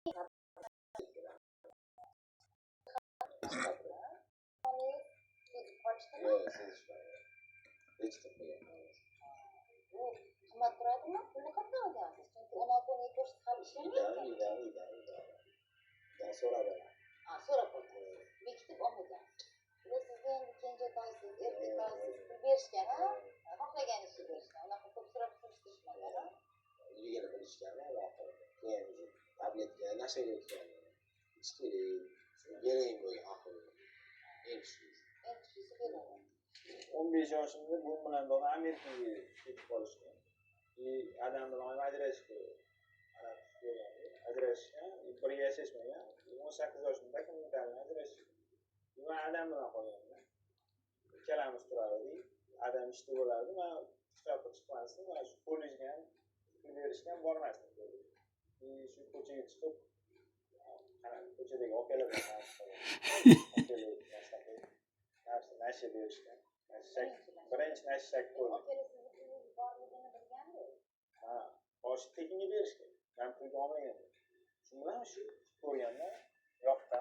Qimmat turadimi? Pulni qanday olgansiz? Chunki 16-17 yoshda hali ishlamayotgan. Uydan so'radim. So'rab qo'ygansiz. Bekitib olmagansiz. Sizga endi kenjatoysiz, erkatoysiz pul berishgan, xohlaganingizni berishgan. Unaqa ko'p so'rab surishtirishmagan. Uyligini bilishgani, keyin tabletga nashaga o'tgan. Hech kerak. Berayim bo'lgan haqini. Endi shu 15 yoshimda bu bilan bog'liq Amerikaga ketib qolishgan. Adam bilan ajrashishgan. Ajrashishgan, birga yashashmagan. 18 yoshimda kimdan ajrashishgan. Men Adam bilan qolganman. Ikkalamiz turardik. Adam ishda bo'lardi. Men kitob chiqmasdim. Mana shu kollejga ham pul berishgan bormasdim. Shu ko'chaga chiqib, ko'chadagi okalar bilan nasha berishgan. Birinchi nashak ko'rdim. Akalar sizni pulingiz borligini bilgandi. Boshi tekinga berishgan. Men pulga olmagan. Shu bilan shu ko'rganda yoqdan